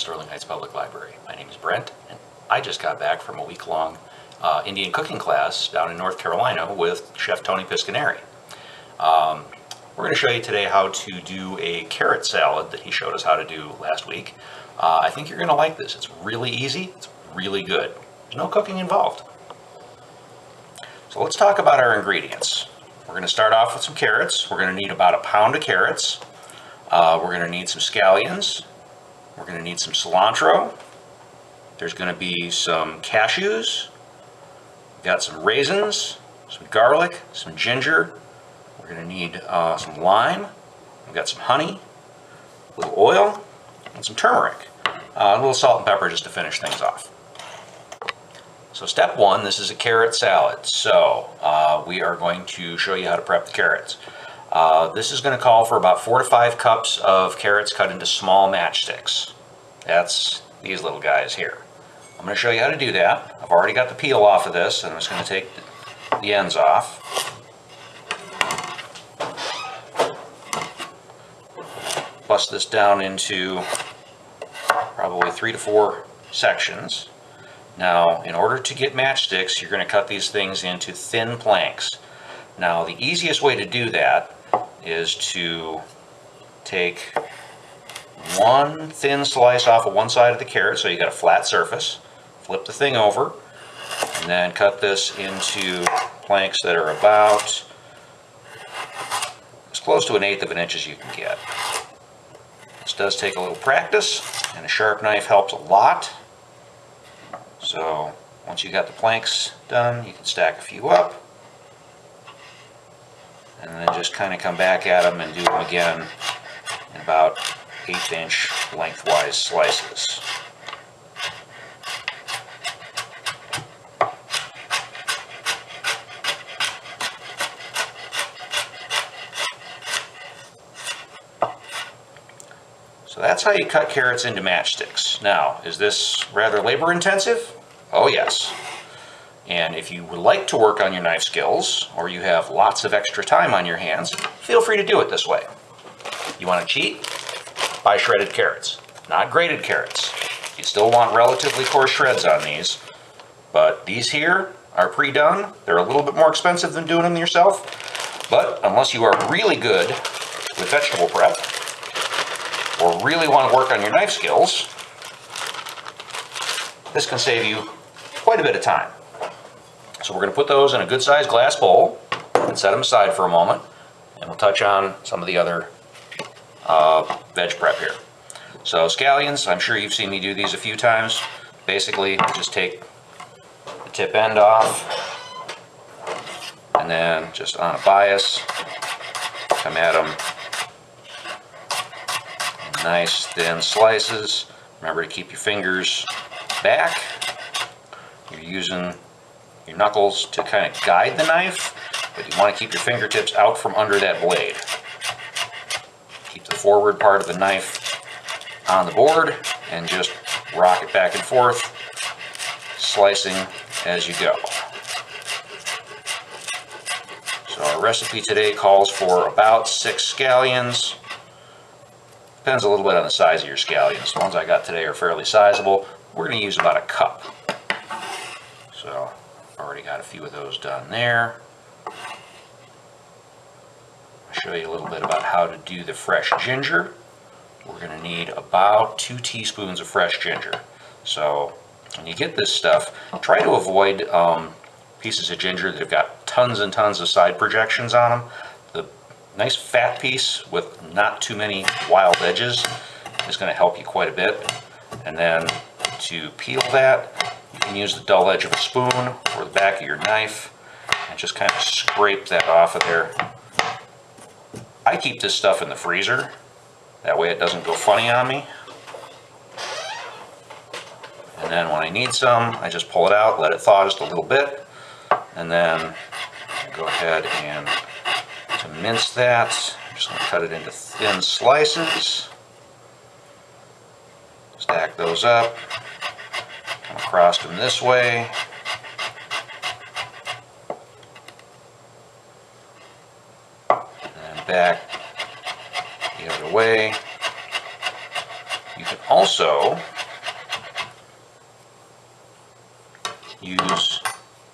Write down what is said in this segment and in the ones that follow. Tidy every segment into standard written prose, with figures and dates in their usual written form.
Sterling Heights Public Library. My name is Brent, and I just got back from a week-long Indian cooking class down in North Carolina with Chef Tony Piscaneri. We're going to show you today how to do a carrot salad that he showed us how to do last week. I think you're going to like this. It's really easy. It's really good. There's no cooking involved. So let's talk about our ingredients. We're going to start off with some carrots. We're going to need about a pound of carrots. We're going to need some scallions. We're going to need some cilantro. There's going to be some cashews. We've got some raisins, some garlic, some ginger. We're going to need some lime. We've got some honey, a little oil, and some turmeric. A little salt and pepper just to finish things off. So step one, this is a carrot salad. So we are going to show you how to prep the carrots. This is going to call for about 4 to 5 cups of carrots cut into small matchsticks. That's these little guys here. I'm going to show you how to do that. I've already got the peel off of this, and I'm just going to take the ends off. Bust this down into probably 3 to 4 sections. Now, in order to get matchsticks, you're going to cut these things into thin planks. Now, the easiest way to do that is to take one thin slice off of one side of the carrot, so you got a flat surface, flip the thing over, and then cut this into planks that are about as close to 1/8 of an inch as you can get. This does take a little practice, and a sharp knife helps a lot. So once you got the planks done, you can stack a few up, and then just kind of come back at them and do them again in about 1/8 inch lengthwise slices. So that's how you cut carrots into matchsticks. Now, is this rather labor intensive? Oh yes. And if you would like to work on your knife skills, or you have lots of extra time on your hands, feel free to do it this way. You want to cheat? Buy shredded carrots, not grated carrots. You still want relatively coarse shreds on these, but these here are pre-done. They're a little bit more expensive than doing them yourself, but unless you are really good with vegetable prep, or really want to work on your knife skills, this can save you quite a bit of time. So we're going to put those in a good sized glass bowl and set them aside for a moment, and we'll touch on some of the other veg prep here. So scallions, I'm sure you've seen me do these a few times. Basically, just take the tip end off, and then just on a bias, come at them in nice thin slices. Remember to keep your fingers back. You're using your knuckles to kind of guide the knife, but you want to keep your fingertips out from under that blade. Keep the forward part of the knife on the board and just rock it back and forth, slicing as you go. So our recipe today calls for about 6 scallions. Depends a little bit on the size of your scallions. The ones I got today are fairly sizable. We're going to use about a cup. So already got a few of those done there. I'll show you a little bit about how to do the fresh ginger. We're going to need about 2 teaspoons of fresh ginger. So when you get this stuff, try to avoid pieces of ginger that have got tons and tons of side projections on them. The nice fat piece with not too many wild edges is going to help you quite a bit. And then to peel that, you can use the dull edge of a spoon or the back of your knife and just kind of scrape that off of there. I keep this stuff in the freezer. That way it doesn't go funny on me. And then when I need some, I just pull it out, let it thaw just a little bit, and then go ahead and to mince that, I'm just going to cut it into thin slices. Stack those up, come across them this way, and then back the other way. You can also use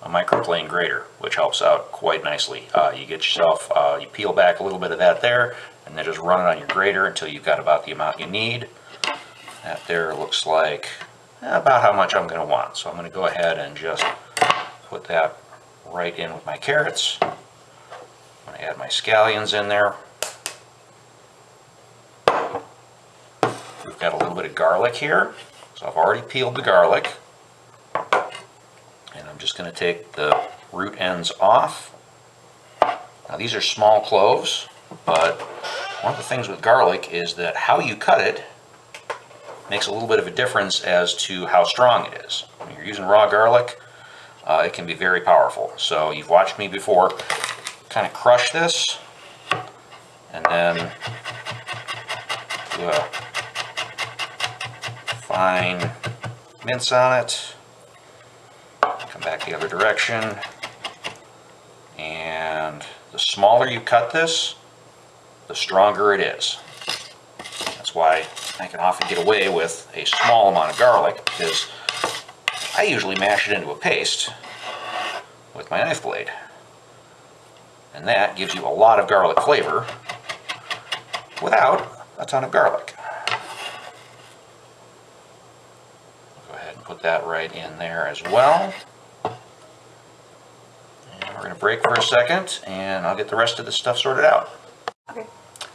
a microplane grater, which helps out quite nicely. You get yourself, you peel back a little bit of that there, and then just run it on your grater until you've got about the amount you need. That there looks like about how much I'm going to want. So I'm going to go ahead and just put that right in with my carrots. I'm going to add my scallions in there. We've got a little bit of garlic here. So I've already peeled the garlic. And I'm just going to take the root ends off. Now these are small cloves, but one of the things with garlic is that how you cut it makes a little bit of a difference as to how strong it is. When you're using raw garlic, it can be very powerful. So you've watched me before kind of crush this and then do a fine mince on it. Come back the other direction, and the smaller you cut this, the stronger it is. That's why I can often get away with a small amount of garlic, because I usually mash it into a paste with my knife blade, and that gives you a lot of garlic flavor without a ton of garlic. Go ahead and put that right in there as well. We're going to break for a second, and I'll get the rest of the stuff sorted out. Okay.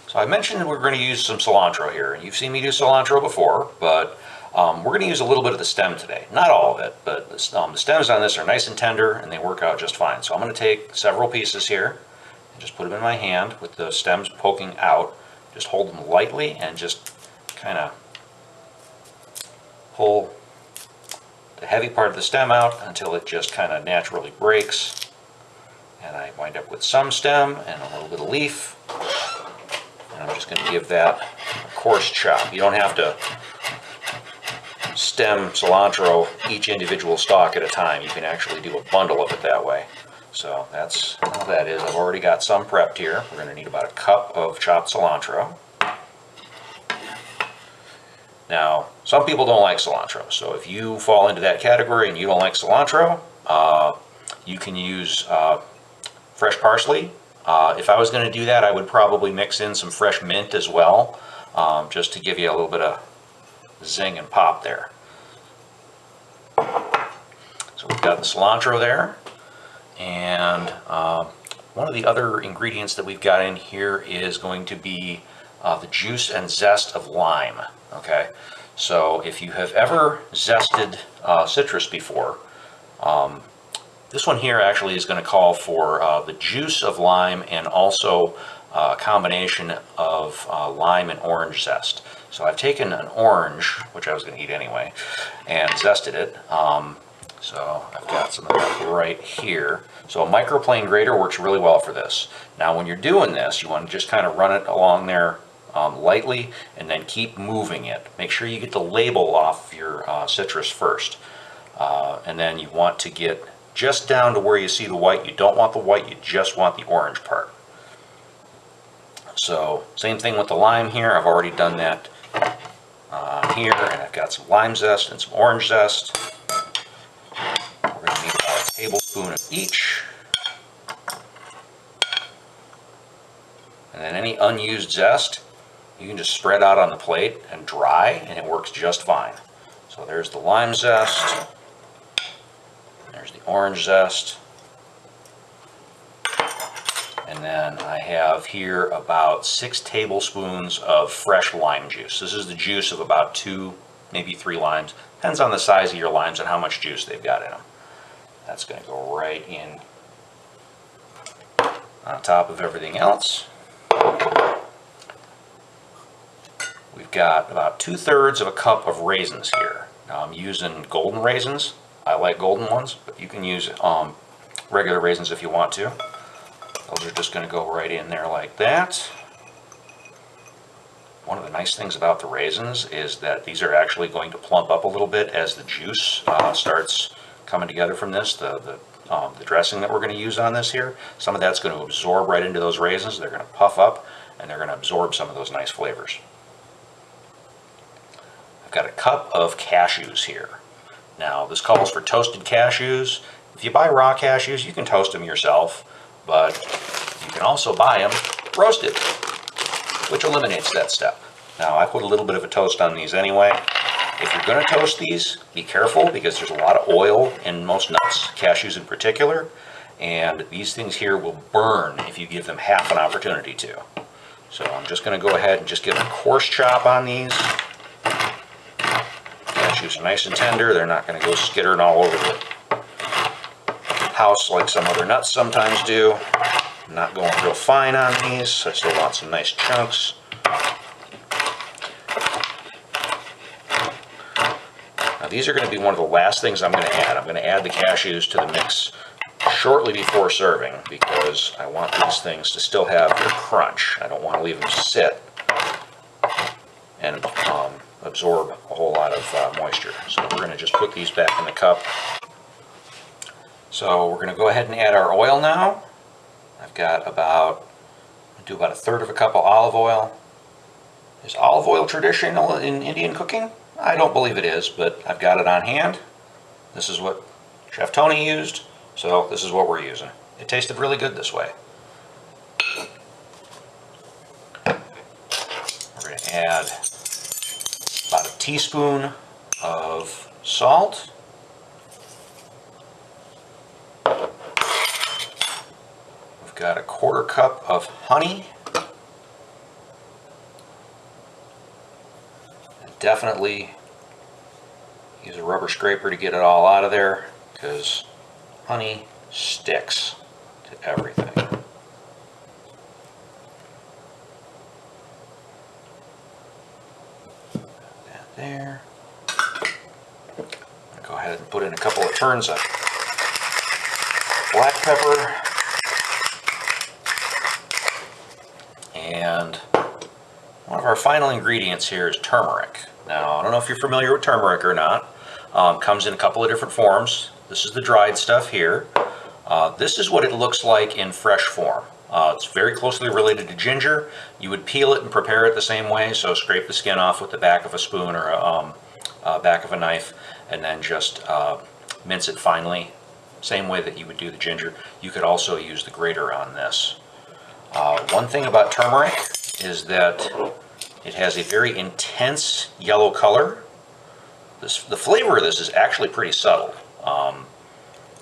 So I mentioned we're going to use some cilantro here. You've seen me do cilantro before, but we're going to use a little bit of the stem today. Not all of it, but the stems on this are nice and tender, and they work out just fine. So I'm going to take several pieces here and just put them in my hand with the stems poking out. Just hold them lightly and just kind of pull the heavy part of the stem out until it just kind of naturally breaks. And I wind up with some stem and a little bit of leaf. And I'm just going to give that a coarse chop. You don't have to stem cilantro each individual stalk at a time. You can actually do a bundle of it that way. So that's all that is. I've already got some prepped here. We're going to need about a cup of chopped cilantro. Now, some people don't like cilantro. So if you fall into that category and you don't like cilantro, you can use fresh parsley. If I was going to do that, I would probably mix in some fresh mint as well, just to give you a little bit of zing and pop there. So we've got the cilantro there, and one of the other ingredients that we've got in here is going to be the juice and zest of lime. Okay, so if you have ever zested citrus before, this one here actually is going to call for the juice of lime and also a combination of lime and orange zest. So I've taken an orange, which I was going to eat anyway, and zested it. So I've got some of that right here. So a microplane grater works really well for this. Now when you're doing this, you want to just kind of run it along there lightly and then keep moving it. Make sure you get the label off your citrus first. And then you want to get just down to where you see the white. You don't want the white, you just want the orange part. So same thing with the lime here. I've already done that here, and I've got some lime zest and some orange zest. We're going to need about a tablespoon of each. And then any unused zest, you can just spread out on the plate and dry, and it works just fine. So there's the lime zest. There's the orange zest. And then I have here about 6 tablespoons of fresh lime juice. This is the juice of about 2, maybe 3 limes. Depends on the size of your limes and how much juice they've got in them. That's going to go right in on top of everything else. We've got about 2/3 of a cup of raisins here. Now I'm using golden raisins. I like golden ones, but you can use regular raisins if you want to. Those are just going to go right in there like that. One of the nice things about the raisins is that these are actually going to plump up a little bit as the juice starts coming together from this. The dressing that we're going to use on this here, some of that's going to absorb right into those raisins. They're going to puff up and they're going to absorb some of those nice flavors. I've got a cup of cashews here. Now, this calls for toasted cashews. If you buy raw cashews, you can toast them yourself, but you can also buy them roasted, which eliminates that step. Now, I put a little bit of a toast on these anyway. If you're going to toast these, be careful because there's a lot of oil in most nuts, cashews in particular, and these things here will burn if you give them half an opportunity to. So I'm just going to go ahead and just give a coarse chop on these. Cashews are nice and tender. They're not going to go skittering all over the house like some other nuts sometimes do. I'm not going real fine on these. I still want some nice chunks. Now these are going to be one of the last things I'm going to add. I'm going to add the cashews to the mix shortly before serving because I want these things to still have their crunch. I don't want to leave them sit and absorb a whole lot of moisture. So we're going to just put these back in the cup. So we're going to go ahead and add our oil now. I've got about 1/3 of a cup of olive oil. Is olive oil traditional in Indian cooking? I don't believe it is, but I've got it on hand. This is what Chef Tony used, so this is what we're using. It tasted really good this way. We're going to add about a teaspoon of salt. We've got a 1/4 cup of honey. And definitely use a rubber scraper to get it all out of there because honey sticks to everything. That there. Go ahead and put in a couple of turns of black pepper. And one of our final ingredients here is turmeric. Now, I don't know if you're familiar with turmeric or not. Comes in a couple of different forms. This is the dried stuff here. This is what it looks like in fresh form. It's very closely related to ginger. You would peel it and prepare it the same way, so scrape the skin off with the back of a spoon or back of a knife, and then just mince it finely, same way that you would do the ginger. You could also use the grater on this. One thing about turmeric is that it has a very intense yellow color. The flavor of this is actually pretty subtle.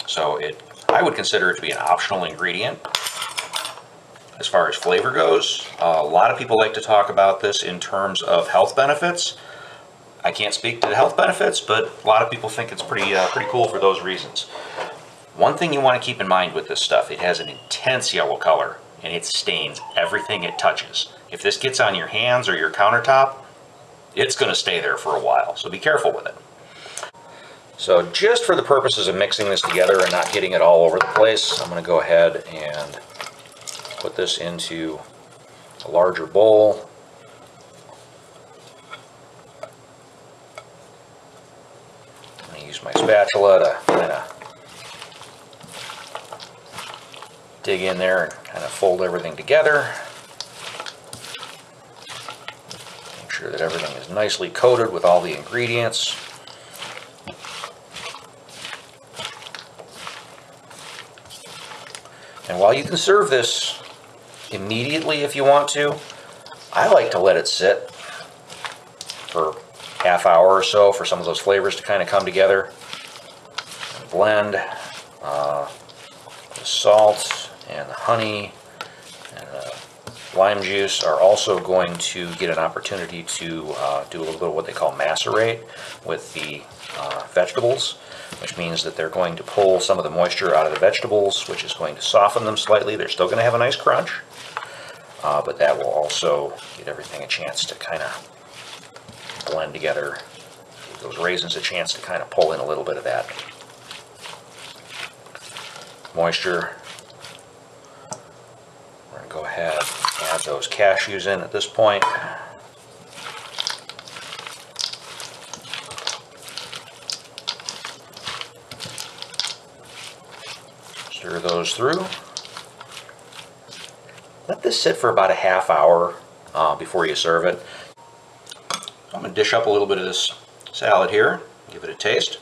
So I would consider it to be an optional ingredient as far as flavor goes. A lot of people like to talk about this in terms of health benefits. I can't speak to the health benefits, but a lot of people think it's pretty cool for those reasons. One thing you want to keep in mind with this stuff, it has an intense yellow color and it stains everything it touches. If this gets on your hands or your countertop, it's going to stay there for a while, so be careful with it. So just for the purposes of mixing this together and not getting it all over the place, I'm going to go ahead and put this into a larger bowl. I'm going to use my spatula to kind of dig in there and kind of fold everything together. Make sure that everything is nicely coated with all the ingredients. And while you can serve this immediately if you want to, I like to let it sit for half hour or so for some of those flavors to kind of come together and blend. The salt and the honey and the lime juice are also going to get an opportunity to do a little bit of what they call macerate with the vegetables, which means that they're going to pull some of the moisture out of the vegetables, which is going to soften them slightly. They're still going to have a nice crunch, but that will also get everything a chance to kind of blend together. Give those raisins a chance to kind of pull in a little bit of that moisture. We're going to go ahead and add those cashews in at this point. Stir those through. Let this sit for about a half hour before you serve it. I'm going to dish up a little bit of this salad here, give it a taste.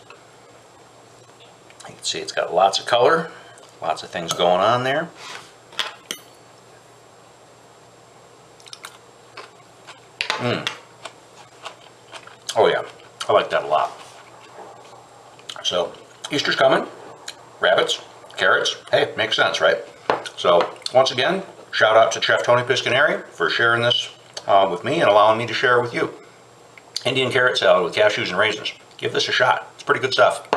You can see it's got lots of color, lots of things going on there. Oh yeah, I like that a lot. So, Easter's coming. Rabbits, carrots, hey, makes sense, right? So, once again, shout out to Chef Tony Piscaneri for sharing this with me and allowing me to share it with you. Indian carrot salad with cashews and raisins. Give this a shot. It's pretty good stuff.